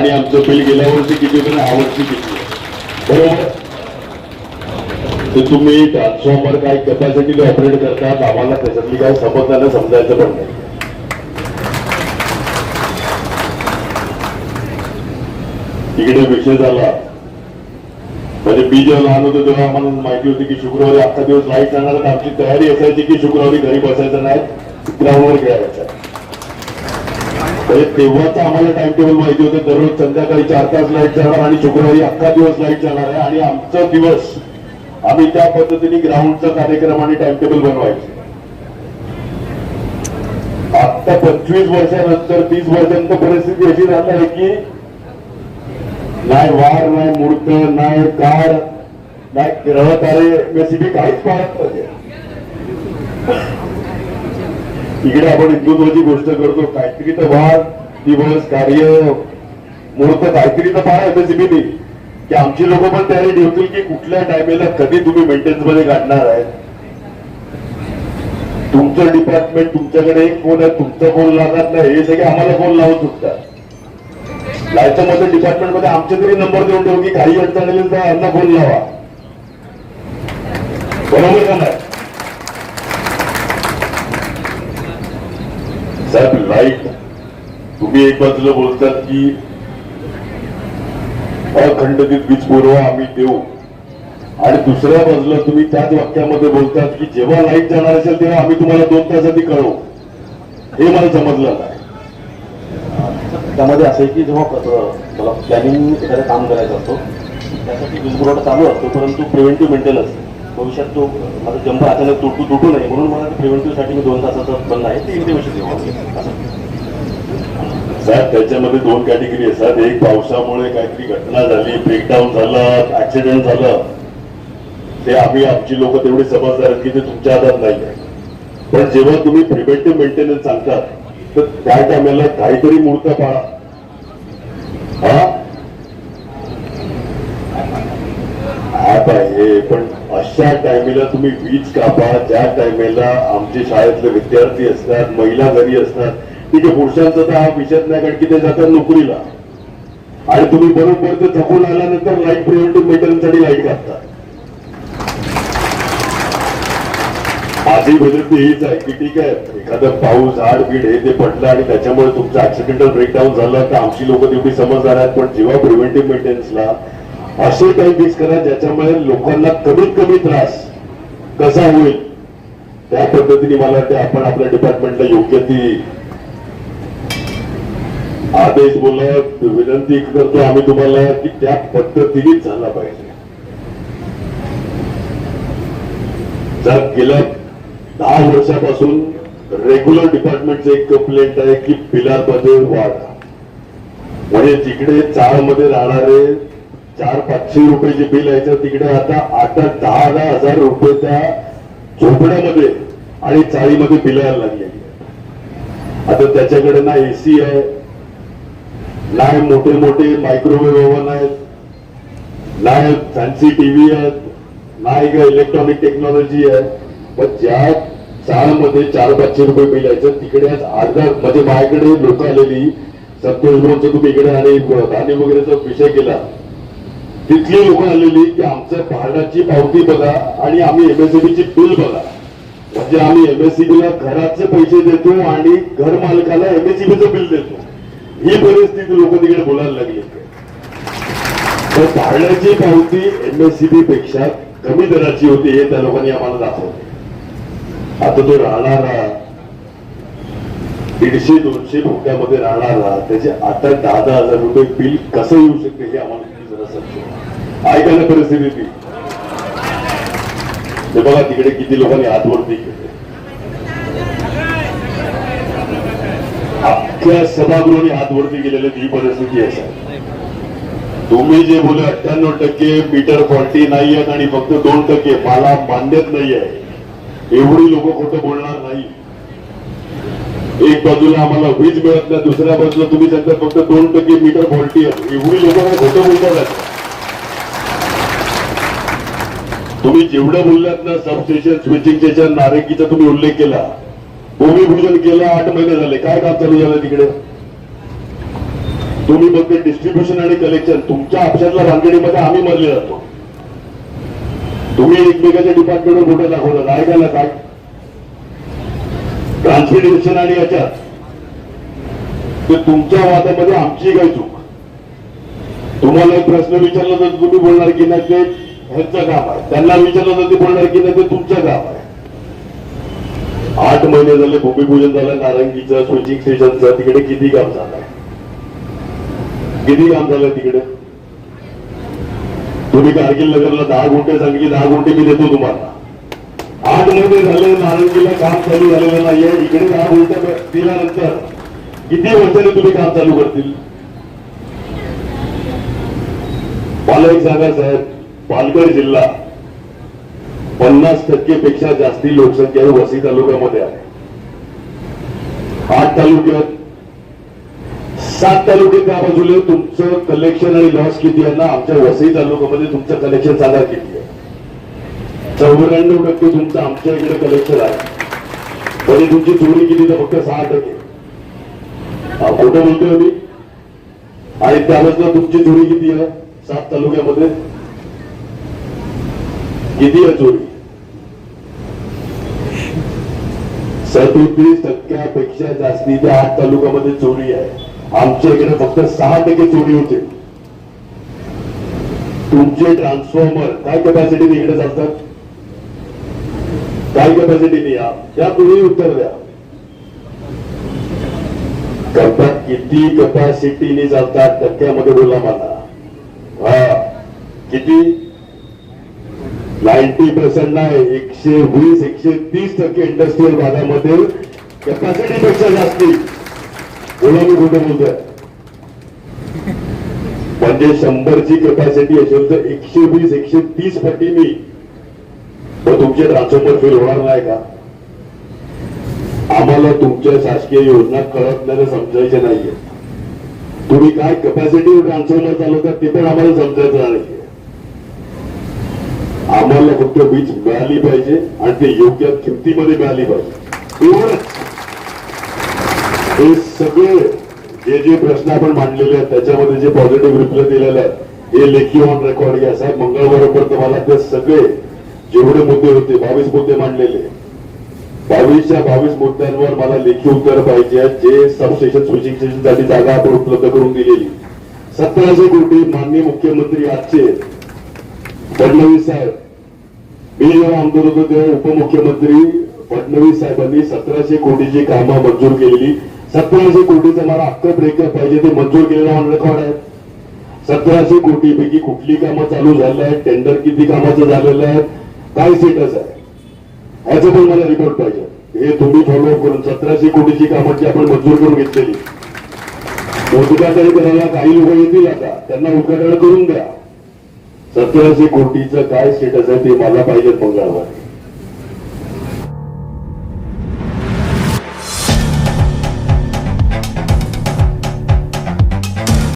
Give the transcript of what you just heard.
आणि आमचं बिल गेल्या वर्षी किती होतं ह्या वर्षी किती आहे, बरोबर. ते तुम्ही ट्रान्सफॉर्मर काय कॅपॅसिटीने ऑपरेट करतात आम्हाला त्याच्यातली काय समजण्याला समजायचं पण नाही. इकडे विषय झाला म्हणजे मी जेव्हा लहान होतो तेव्हा आम्हाला माहिती होती की शुक्रवारी अख्खा दिवस लाईट जाणार, तर आमची तयारी असायची की शुक्रवारी घरी बसायचं नाही, ग्राउंडवर खेळायचं. तेव्हाच आम्हाला टाइम टेबल माहिती होतं, दररोज संध्याकाळी 4 तास लाईट जाणार आणि शुक्रवारी अख्खा दिवस लाईट जाणार आहे. आणि आमचा दिवस आम्ही त्या पद्धतीने ग्राउंडचा कार्यक्रम आणि टाइम टेबल बनवायचे. आता 25 वर्षानंतर 30 वर्षांतर परिस्थिती अशी झाली आहे की नाही वार, नाही मूर्त, नाही काळ, नाही ग्रह तारे, एमएससीबी काहीच पाहत नाही. इकडे आपण हिंदुत्वाची गोष्ट करतो, काहीतरी तर वार, दिवस, कार्य, मुहूर्त काहीतरी तर पहा एमएससीबीने की आमची लोक पण तयारी ठेवतील की कुठल्या टायमेला कधी तुम्ही मेंटेनन्स मध्ये काढणार आहे. तुमचं डिपार्टमेंट तुमच्याकडे एक फोन आहे, तुमचा फोन लागत नाही, हे सगळे आम्हाला फोन लावून सुटतात. लायच्या मध्ये डिपार्टमेंट मध्ये आमचे तरी नंबर देऊन ठेवू की काही अडचण आली तर यांना फोन लावा, बरोबर का नाही. साहेब लाईट तुम्ही एक बाजूला बोलतात की अखंडित वीज पुरवठा आम्ही देऊ आणि दुसऱ्या बाजूला तुम्ही त्याच वाक्यामध्ये बोलतात की जेव्हा लाईट जाणार असेल तेव्हा आम्ही तुम्हाला 2 तास आधी कळवू. हे मला समजलं नाही. त्यामध्ये असं आहे की जेव्हा मला प्लॅनिंग एखादं काम करायचं असतो त्यासाठी वीज पुरवठा चालू असतो, परंतु प्रिव्हेंटिव्ह मेंटेनन्स भविष्यात तो माझा जंप अचानक तुटू नये म्हणून मला प्रिव्हेंटिव्हसाठी मी 2 तासाचं बंद आहे ते इंटिमेशन देऊ. साहेब त्याच्यामध्ये 2 कॅटेगरी असतात. एक पावसामुळे काहीतरी घटना झाली, ब्रेकडाऊन झालं, ऍक्सिडेंट झालं, ते आम्ही आमची लोक तेवढी समजदार आहेत की ते तुमच्या हातात नाही आहे. पण जेव्हा तुम्ही प्रिव्हेंटिव्ह मेंटेनन्स सांगतात तर त्या टायमाला काहीतरी मुहूर्त पाळा. ऍप आहे पण अशा टायमेला तुम्ही वीज कापा ज्या टायमेला आमचे शाळेतले विद्यार्थी असतात, महिला घरी असतात. ठीक आहे, पुरुषांचा तर हा विषयच नाही कारण की ते जातात नोकरीला आणि तुम्ही बरोबर ते थकून आल्यानंतर लाईट प्रिव्हेंटिव्ह मेंटेनन्स साठी लाईट कापता. माझी विनंती हीच आहे की ठीक आहे एखादं पाऊस झाड बीड हे ते पडलं आणि त्याच्यामुळे तुमचं ऍक्सिडेंटल ब्रेकडाऊन झालं तर आमची लोक तेवढी समजदार आहेत. पण जेव्हा प्रिव्हेंटिव्ह मेंटेनन्सला असे काही फिक्स करा ज्याच्यामुळे लोकांना कमीत कमी त्रास कसा होईल त्या पद्धतीने मला वाटतं आपण आपल्या डिपार्टमेंटला योग्य ती आदेश बोलत विनंती करतो आम्ही तुम्हाला की त्या पद्धतीनेच झाला पाहिजे. जर गेल्या 10 वर्षापासून रेग्युलर डिपार्टमेंटचे एक कंप्लेंट आहे की बिलामध्ये वाढ, म्हणजे तिकडे चाळमध्ये राहणारे 400-500 रुपयाचे बिल यायचं तिकडे आता 8-10 हजार रुपये त्या झोपड्यामध्ये आणि चाळीमध्ये बिल यायला लागलेली. आता त्याच्याकडे ना एसी आहे, नाही मोठे मोठे मायक्रोवेव्ह ओव्हन आहेत, नाही फॅन्सी टीव्ही आहेत, नाही का इलेक्ट्रॉनिक टेक्नॉलॉजी आहे. पण ज्या चाळमध्ये 400-500 रुपये बिल यायचं तिकडे आज अर्धा म्हणजे माझ्याकडे लोक आलेली संतोष भाऊंचं तुम्ही इकडे आणि धान्य वगैरेचा विषय केला, तिथली लोक आलेली की आमच्या भाडाची पावती बघा आणि आम्ही एमएससीबीची बिल बघा. म्हणजे आम्ही एमएससीबीला घराचे पैसे देतो आणि घर मालकाला एमएससीबीचं बिल देतो. ही परिस्थिती लोक तिकडे बोलायला लागली. तर भाड्याची पावती एमएससीबी पेक्षा कमी दराची होती हे त्या लोकांनी आम्हाला दाखवले. आता तो राहणारा 150-200 फुट्यामध्ये राहणारा त्याचे आता 10-10 हजार रुपये बिल कसं येऊ शकते हे आम्हाला जरा समजून ऐकायला परिस्थिती ती. ते बघा तिकडे किती लोकांनी हात वरती केले. अख्ख्या सभागृहाने हात वरती केलेले ही परिस्थिती आहे. तुम्ही जे बोले 98% मीटर फॉल्टी नाही आहेत आणि फक्त 2% मला मान्यच नाही आहे, एवढी लोक खोटं बोलणार नाही. एक बाजूला आम्हाला वीज मिळत नाही, दुसऱ्या बाजूला तुम्ही सांगता फक्त 2% मीटर फॉल्टी आहे, एवढी लोक खोटं बोलतात. तुम्ही जेवढं बोललात ना सबस्टेशन स्विचिंग स्टेशन नारेकीचा तुम्ही उल्लेख केला, भूमिपूजन केलं, 8 महिने झाले, काय काम चालू झालं तिकडे? तुम्ही फक्त डिस्ट्रीब्युशन आणि कलेक्शन, तुमच्या आपशातल्या भानगडीमध्ये आम्ही मरले जातो. तुम्ही एकमेकाच्या डिपार्टमेंटवर कुठे दाखवलं काय का ना काय ट्रान्सपोर्टेशन आणि याच्यात ते तुमच्या वादामध्ये आमची काय चूक. तुम्हाला एक प्रश्न विचारला तर तुम्ही बोलणार की नाही ते ह्यांचं काम आहे, त्यांना विचारलं तर ते बोलणार की नाही ते तुमचं काम आहे. 8 महिने झाले भूमिपूजन झालं नारंगीचं, स्विचिंग स्टेशनचं, तिकडे किती काम झालंय, किती काम झालं तिकडे. तुम्ही कारगिल नगरला 10 गुंठे सांगितली, 10 गुंठे मी देतो तुम्हाला. 8 महिने झाले नारंगीला काम चालू झालेलं नाहीये, इकडे 10 गुंठे दिल्यानंतर किती वर्षांनी तुम्ही काम चालू करतील. मला एक सांगा साहेब, पालघर जिल्हा 50% पेक्षा जास्ती लोकसंख्या वसई तालुक्यामध्ये आहे. 8 तालुक्यात 7 तालुके त्या बाजूला तुमचं कलेक्शन आणि लॉस किती आहे ना, आमच्या वसई तालुक्यामध्ये तुमचं कलेक्शन सांगा किती आहे. 94% तुमचं आमच्या इकडे कलेक्शन आहे, म्हणजे तुमची चोरी किती तर फक्त 6%. खोटं बोलतोय मी. आणि त्यावेळेस तुमची चोरी किती आहे 7 तालुक्यामध्ये, किती आहे चोरी. 37% जास्ती त्या 8 तालुक्यामध्ये चोरी आहे. आमच्या इकडे फक्त 6% चोरी होते. तुमचे ट्रान्सफॉर्मर काय कॅपॅसिटीने इकडे चालतात, काय कॅपॅसिटीने या तुम्ही उत्तर द्या. किती कॅपॅसिटीने चालतात टक्क्यामध्ये बोला मला. हा किती. 90% नाही, 120-130% इंडस्ट्रियल भागामध्ये कॅपॅसिटी पेक्षा जास्ती. बोला मी कुठे बोलतोय. म्हणजे 100ची कॅपॅसिटी असेल तर 120-130 पटीने तर तुमचे ट्रान्सफॉर्मर फेल होणार नाही का. आम्हाला तुमच्या शासकीय योजना कळत नाही समजायच्या नाहीये. तुम्ही काय कॅपॅसिटी ट्रान्सफॉर्मर चालवतात ते पण आम्हाला समजायचं नाहीये. आम्हाला फक्त वीज मिळाली पाहिजे आणि ते योग्य किमतीमध्ये मिळाली पाहिजे. हे सगळे जे प्रश्न आपण मांडलेले आहेत त्याच्यामध्ये जे पॉझिटिव्ह रिप्लाय दिलेले आहेत हे लेखी ऑन रेकॉर्ड घ्या साहेब. मंगळवारपर्यंत मला ते सगळे जेवढे मुद्दे होते 22 मुद्दे मांडलेले, 22च्या 22 मुद्द्यांवर मला लेखी उत्तर पाहिजे. जे सबस्टेशन स्विचिंग स्टेशनसाठी जागा आपण उपलब्ध करून दिलेली 1700 कोटी. माननीय मुख्यमंत्री आजचे फडणवीस साहेब, मी जेव्हा आमदार होतो तेव्हा उपमुख्यमंत्री फडणवीस साहेबांनी 1700 कोटीची कामं मंजूर केलेली. 1700 कोटीचं मला अख्खं ब्रेकअप पाहिजे, ते मंजूर केलेलं ऑन रेकॉर्ड आहे. 1700 कोटीपैकी कुठली कामं चालू झालं आहे, टेंडर किती कामाचं झालेलं आहे, काय स्टेटस आहे ह्याचं पण मला रिपोर्ट पाहिजे. हे तुम्ही फॉलोअप करून 1700 कोटीची कामं जी आपण मंजूर करून घेतलेली उद्घाटन करायला काही लोक येतील, आता त्यांना उद्घाटन करून द्या. 1700 कोटीचं काय स्टेटस आहे ते मला पाहिजे मंगळवारी.